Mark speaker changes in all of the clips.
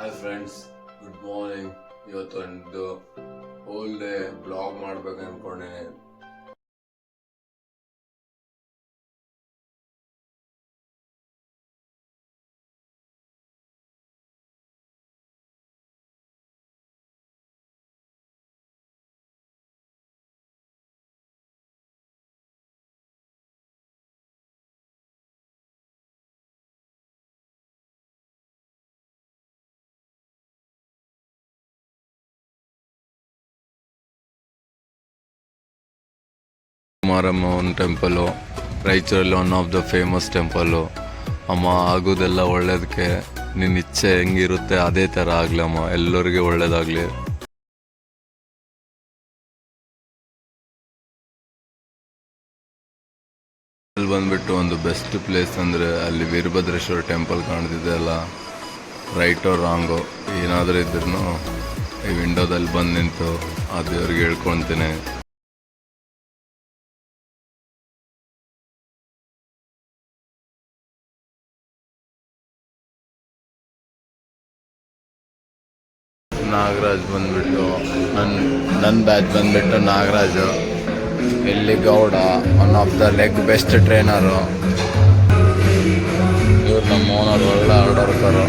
Speaker 1: Hi friends, good morning. ಇವತ್ತೊಂದು whole day blog ಮಾಡ್ಬೇಕು ಅನ್ಕೊಂಡಿದ್ದೀನಿ. ಮಾರಮ್ಮನ ಟೆಂಪಲು ರಾಯಚೂರಲ್ಲಿ one of the famous temple. ಅಮ್ಮ ಆಗೋದೆಲ್ಲ ಒಳ್ಳೇದಕ್ಕೆ, ನಿನ್ನ ಇಚ್ಛೆ ಹೆಂಗಿರುತ್ತೆ ಅದೇ ಥರ ಆಗಲಿ ಅಮ್ಮ, ಎಲ್ಲರಿಗೂ ಒಳ್ಳೇದಾಗಲಿ. ಅಲ್ಲಿ ಬಂದ್ಬಿಟ್ಟು ಒಂದು ಬೆಸ್ಟ್ ಪ್ಲೇಸ್ ಅಂದರೆ ಅಲ್ಲಿ ವೀರಭದ್ರೇಶ್ವರ ಟೆಂಪಲ್ ಕಾಣ್ತಿದೆ ಅಲ್ಲ, ರೈಟೋ ರಾಂಗೋ ಏನಾದರೂ ಇದ್ರೂ ಈ ವಿಂಡೋದಲ್ಲಿ ಬಂದು ನಿಂತು ಆ ದೇವ್ರಿಗೆ ಹೇಳ್ಕೊಳ್ತೀನಿ. ನಾಗರಾಜ್ ಬಂದ್ಬಿಟ್ಟು ನನ್ನ ಬ್ಯಾಚ್ ಬಂದ್ಬಿಟ್ಟು ನಾಗರಾಜು ಇಲ್ಲಿ Gowda, one of the leg best trainer. ಇವ್ರು ನಮ್ಮ ಓನರ್, ಒಳ್ಳೆ ಹಾರ್ಡ್ ವರ್ಕರು.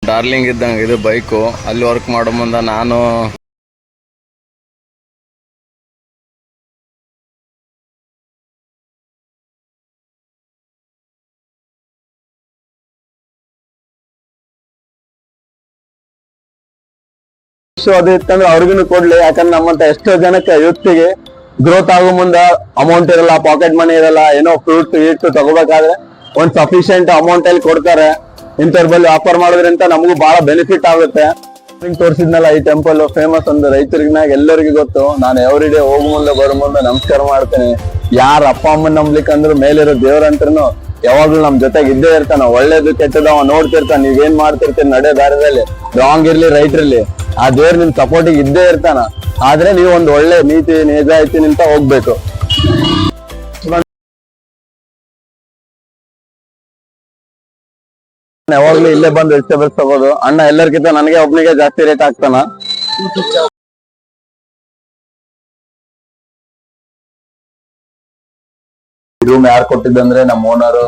Speaker 1: ಡಾರ್ಲಿಂಗ್ ಇದ್ದಂಗೆ ಇದು ಬೈಕು. ಅಲ್ಲಿ ವರ್ಕ್ ಮಾಡೋ ಮುಂದೆ ನಾನು
Speaker 2: ಅದು ಇತ್ತಂದ್ರೆ ಅವ್ರಿಗೂ ಕೊಡ್ಲಿ. ಯಾಕಂದ್ರೆ ನಮ್ಮಂತ ಎಷ್ಟೋ ಜನಕ್ಕೆ ಯೂತ್ಗೆ ಗ್ರೋತ್ ಆಗೋ ಮುಂದ ಅಮೌಂಟ್ ಇರಲ್ಲ, ಪಾಕೆಟ್ ಮನಿ ಇರಲ್ಲ, ಏನೋ ಫ್ರೂಟ್ಸ್ ಗೀಟ್ಸ್ ತಗೋಬೇಕಾದ್ರೆ ಒಂದ್ ಸಫಿಶಿಯಂಟ್ ಅಮೌಂಟ್ ಅಲ್ಲಿ ಕೊಡ್ತಾರೆ. ಇಂಥವ್ರ ಬಳಿ ಆಫರ್ ಮಾಡೋದ್ರಿಂದ ನಮಗೂ ಬಹಳ ಬೆನಿಫಿಟ್ ಆಗುತ್ತೆ. ತೋರಿಸಿದ್ನಲ್ಲ ಈ ಟೆಂಪಲ್ ಫೇಮಸ್ ಒಂದು ರೈತರಿಗಿನಾಗ ಎಲ್ಲರಿಗೂ ಗೊತ್ತು. ನಾನು ಎವ್ರಿ ಡೇ ಹೋಗೋ ಮುಂದೆ ಬರೋ ಮುಂದೆ ನಮಸ್ಕಾರ ಮಾಡ್ತೇನೆ. ಯಾರ ಅಪ್ಪ ಅಮ್ಮನ ನಂಬ್ಲಿಕ್ಕಂದ್ರು ಮೇಲಿರೋ ದೇವ್ರಂತ್ರು ಯಾವಾಗ್ಲೂ ನಮ್ ಜೊತೆಗೆ ಇದ್ದೇ ಇರ್ತಾನ. ಒಳ್ಳೇದು ಕೆಟ್ಟದ ಅವ ನೋಡ್ತಿರ್ತಾನ. ನೀವೇನ್ ಮಾಡ್ತಿರ್ತೀರಿ ನಡೆ ದಾರಿದಲ್ಲಿ, ರಾಂಗ್ ಇರ್ಲಿ ರೈಟ್ ಇರ್ಲಿ, ಆ ದೇವ್ರ ನಿಮ್ ಸಪೋರ್ಟಿಗೆ ಇದ್ದೇ ಇರ್ತಾನ. ಆದ್ರೆ ನೀವು ಒಂದು ಒಳ್ಳೆ ನೀತಿ ನಿಜಾಯಿತಿ ನಿಂತ ಹೋಗ್ಬೇಕು. ಯಾವಾಗ್ಲೂ ಇಲ್ಲೇ ಬಂದು ವೆಜಿಟೇಬಲ್ಸ್ ತಗೋದು. ಅಣ್ಣ ಎಲ್ಲರಿಗಿಂತ ನನಗೆ ಒಬ್ನಿಗೆ ಜಾಸ್ತಿ ರೇಟ್ ಆಗ್ತಾನ. ರೂಮ್ ಯಾರು ಕೊಟ್ಟಿದ್ದಂದ್ರೆ ನಮ್ಮ ಓನರ್,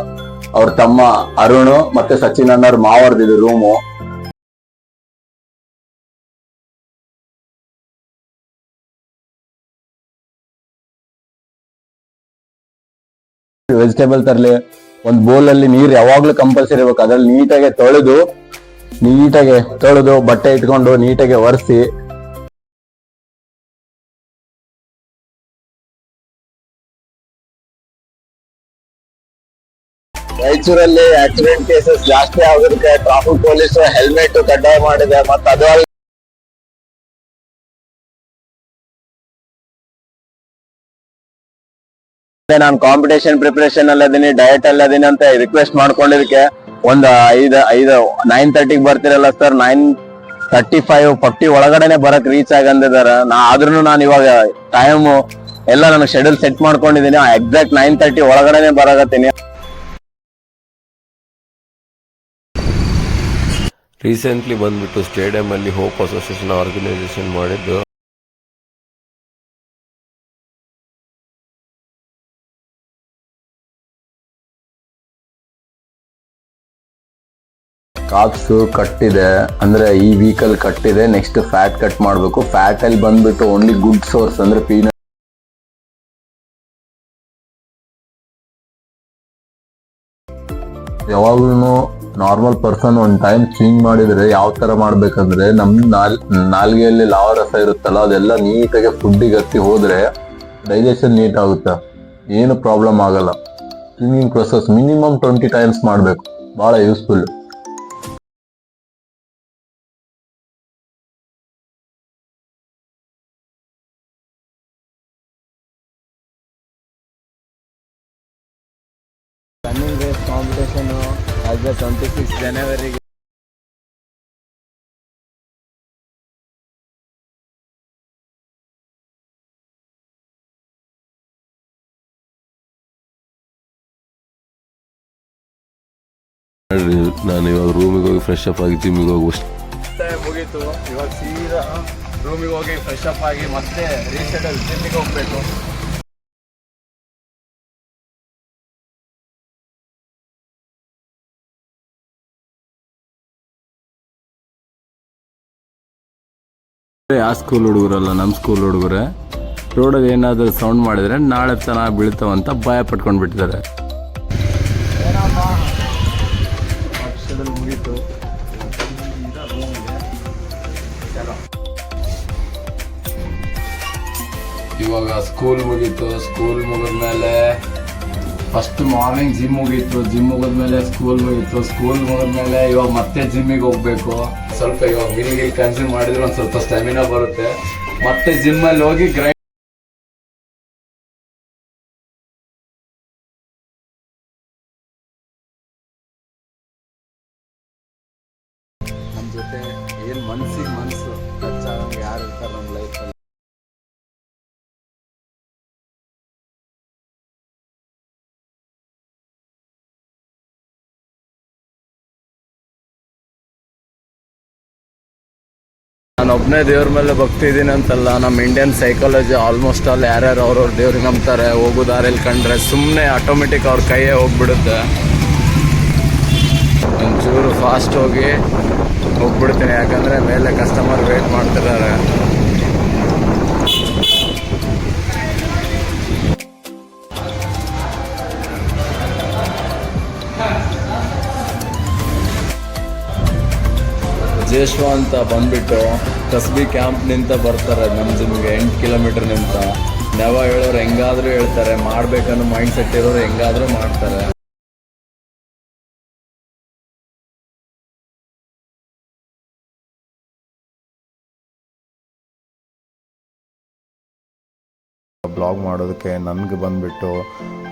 Speaker 2: ಅವ್ರ ತಮ್ಮ ಅರುಣ್ ಮತ್ತೆ ಸಚಿನ್ ಅನ್ನೋರ್ ಮಾವರ್ದಿದ್ದು ರೂಮು. ವೆಜಿಟೇಬಲ್ ತರ್ಲಿ, ಒಂದ್ ಬೌಲ್ ಅಲ್ಲಿ ನೀರ್ ಯಾವಾಗ್ಲೂ ಕಂಪಲ್ಸರಿ ಇರ್ಬೇಕು. ಅದ್ರಲ್ಲಿ ನೀಟಾಗಿ ತೊಳೆದು ಬಟ್ಟೆ ಇಟ್ಕೊಂಡು ನೀಟಾಗಿ ಒರೆಸಿ ರಾಯಚೂರಲ್ಲಿ ಆಕ್ಸಿಡೆಂಟ್ ಕೇಸಸ್ ಜಾಸ್ತಿ ಆಗೋದಕ್ಕೆ ಟ್ರಾಫಿಕ್ ಪೊಲೀಸ್ ಹೆಲ್ಮೆಟ್ ಕಡ್ಡಾಯ ಮಾಡಿದೆ. ಮತ್ತೆ ಅದು ನಾನು ಕಾಂಪಿಟೇಷನ್ ಪ್ರಿಪರೇಷನ್ ಅಲ್ಲಿ ಅದೀನಿ, ಡಯಟ್ ಅಲ್ಲಿ ಅದೀನಿ ಅಂತ ರಿಕ್ವೆಸ್ಟ್ ಮಾಡ್ಕೊಂಡಿದಕ್ಕೆ ಒಂದು 9:30 ಬರ್ತಿರಲ್ಲ ಸರ್, 9:35 40 ಒಳಗಡೆನೆ ಬರಕ್ ರೀಚ್ ಆಗಂದಿದಾರ. ಆದ್ರೂ ನಾನು ಇವಾಗ ಟೈಮ್ ಎಲ್ಲ ನನಗೆ ಶೆಡ್ಯೂಲ್ ಸೆಟ್ ಮಾಡ್ಕೊಂಡಿದೀನಿ. ಎಕ್ಸಾಕ್ಟ್ 9:30 ಒಳಗಡೆನೆ ಬರಾಕತ್ತೀನಿ.
Speaker 3: ರೀಸೆಂಟ್ಲಿ ಬಂದ್ಬಿಟ್ಟು ಸ್ಟೇಡಿಯಂ ಅಲ್ಲಿ ಹೋಪ್ ಅಸೋಸಿಯೇಷನ್ ಆರ್ಗನೈಸೇಷನ್ ಮಾಡಿದ್ದು
Speaker 2: ಕಾಪ್ಸ್ ಕಟ್ಟಿದೆ ಅಂದ್ರೆ ಈ ವೀಕಲ್ ಕಟ್ಟಿದೆ. ನೆಕ್ಸ್ಟ್ ಫ್ಯಾಟ್ ಕಟ್ ಮಾಡ್ಬೇಕು. ಫ್ಯಾಟ್ ಅಲ್ಲಿ ಬಂದ್ಬಿಟ್ಟು ಓನ್ಲಿ ಗುಡ್ ಸೋರ್ಸ್ ಅಂದ್ರೆ ಪೀನಟ್. ಯಾವಾಗ್ಲೂ ನಾರ್ಮಲ್ ಪರ್ಸನ್ ಒಂದ್ ಟೈಮ್ ಚೇಂಜ್ ಮಾಡಿದ್ರೆ ಯಾವ ತರ ಮಾಡ್ಬೇಕಂದ್ರೆ, ನಮ್ ನಾಲ್ಗೆಯಲ್ಲಿ ಲಾವ ರಸ ಇರುತ್ತಲ್ಲ ಅದೆಲ್ಲ ನೀಟಾಗಿ ಫುಡ್ಡಿಗೆ ಹತ್ತಿ ಹೋದ್ರೆ ಡೈಜೆಷನ್ ನೀಟ್ ಆಗುತ್ತೆ, ಏನು ಪ್ರಾಬ್ಲಮ್ ಆಗಲ್ಲ. ಕ್ಲೀನಿಂಗ್ ಪ್ರೊಸೆಸ್ ಮಿನಿಮಮ್ 20 ಟೈಮ್ಸ್ ಮಾಡ್ಬೇಕು, ಬಹಳ ಯೂಸ್ಫುಲ್. ಕಾಂಪಿಟೇಷನು ಆಸ್ 26 ಜನವರಿಗೆ
Speaker 3: ನಾನು ಇವಾಗ ರೂಮಿಗೆ ಹೋಗಿ ಫ್ರೆಶ್ ಅಪ್ ಆಗಿ ಜಿಮ್ಮಿಗೆ ಹೋಗಿ
Speaker 2: ಮುಗೀತು. ಇವಾಗ ಸೀದಾ ರೂಮಿಗೆ ಹೋಗಿ ಫ್ರೆಶ್ ಅಪ್ ಆಗಿ ಮತ್ತೆ ರೀಸೆಟಲ್ ಜಿಮ್ಮಿಗೆ ಹೋಗ್ಬೇಕು.
Speaker 1: ಆ ಸ್ಕೂಲ್ ಹುಡುಗರಲ್ಲ, ನಮ್ಮ ಸ್ಕೂಲ್ ಹುಡುಗರೇ. ರೋಡಲ್ಲಿ ಏನಾದರೂ ಸೌಂಡ್ ಮಾಡಿದರೆ ನಾಳೆ ಚೆನ್ನಾಗಿ ಬೀಳ್ತಾವಂತ ಭಯ ಪಟ್ಕೊಂಡು ಬಿಟ್ಟಿದ್ದಾರೆ.
Speaker 2: ವರ್ಷದಲ್ಲಿ ಮುಗೀತು.
Speaker 1: ಇವಾಗ ಸ್ಕೂಲ್ ಮುಗೀತು. ಸ್ಕೂಲ್ ಮುಗಿದ್ಮೇಲೆ ಫಸ್ಟ್ ಮಾರ್ನಿಂಗ್ ಜಿಮ್ ಮುಗೀತು. ಜಿಮ್ ಮುಗಿದ್ಮೇಲೆ ಸ್ಕೂಲ್ ಮುಗೀತು. ಸ್ಕೂಲ್ ಮುಗಿದ್ಮೇಲೆ ಇವಾಗ ಮತ್ತೆ ಜಿಮ್ಮಿಗೆ ಹೋಗ್ಬೇಕು. ಸ್ವಲ್ಪ ಇವಾಗ ಮೀಲ್ ಕನ್ಸ್ಯೂಮ್ ಮಾಡಿದ್ರೆ ಒಂದು ಸ್ವಲ್ಪ ಸ್ಟೆಮಿನಾ ಬರುತ್ತೆ. ಮತ್ತೆ ಜಿಮ್ಮಲ್ಲಿ ಹೋಗಿ ಗ್ರೈಂಡ್
Speaker 2: ನಮ್ಮ ಜೊತೆ ಏನು ಮನಸ್ಸಿಗೆ ಮನಸ್ಸು ಟಚ್ ಆಗಂಗೆ ಯಾರು ಇರ್ತಾರೆ ನಮ್ಮ ಲೈಫಲ್ಲಿ.
Speaker 1: ನಾನು ಒಬ್ಬನೇ ದೇವ್ರ ಮೇಲೆ ಭಕ್ತಿ ಇದ್ದೀನಿ ಅಂತಲ್ಲ, ನಮ್ಮ ಇಂಡಿಯನ್ ಸೈಕಾಲಜಿ ಆಲ್ಮೋಸ್ಟ್ ಆಲ್ ಯಾರ್ಯಾರು ಅವ್ರವ್ರ ದೇವ್ರಿಗೆ ನಂಬ್ತಾರೆ. ಹೋಗೋ ದಾರಿಯಲ್ಲಿ ಕಂಡ್ರೆ ಸುಮ್ಮನೆ ಆಟೋಮೆಟಿಕ್ ಅವ್ರ ಕೈಯೇ ಹೋಗ್ಬಿಡುತ್ತೆ. ಒಂಚೂರು ಫಾಸ್ಟ್ ಹೋಗ್ಬಿಡ್ತೀನಿ, ಯಾಕಂದರೆ ಮೇಲೆ ಕಸ್ಟಮರ್ ವೇಟ್ ಮಾಡ್ತಿದ್ದಾರೆ. ಜೇಶ್ವಾ ಅಂತ ಬಂದ್ಬಿಟ್ಟು ಕಸ್ಬಿ ಕ್ಯಾಂಪ್ನಿಂದ ಬರ್ತಾರೆ ನಮ್ಮ ಜಿಮ್ಗೆ 8 ಕಿಲೋಮೀಟರ್ ನಿಂತ. ನೆವ ಹೇಳೋರು ಹೆಂಗಾದರೂ ಹೇಳ್ತಾರೆ, ಮಾಡ್ಬೇಕನ್ನೋ ಮೈಂಡ್ ಸೆಟ್ ಇರೋರು ಹೆಂಗಾದರೂ ಮಾಡ್ತಾರೆ. ಬ್ಲಾಗ್ ಮಾಡೋದಕ್ಕೆ ನನಗೆ ಬಂದುಬಿಟ್ಟು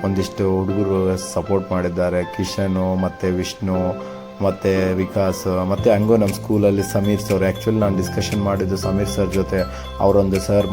Speaker 1: ಒಂದಿಷ್ಟು ಹುಡುಗರು ಸಪೋರ್ಟ್ ಮಾಡಿದ್ದಾರೆ. ಕಿಶನು ಮತ್ತು ವಿಷ್ಣು ಮತ್ತು ವಿಕಾಸ್ ಮತ್ತು ಹಂಗೂ ನಮ್ಮ ಸ್ಕೂಲಲ್ಲಿ ಸಮೀರ್ ಸರ್. ಆ್ಯಕ್ಚುಲಿ ನಾನು ಡಿಸ್ಕಷನ್ ಮಾಡಿದ್ದು ಸಮೀರ್ ಸರ್ ಜೊತೆ. ಅವರೊಂದು ಸರ್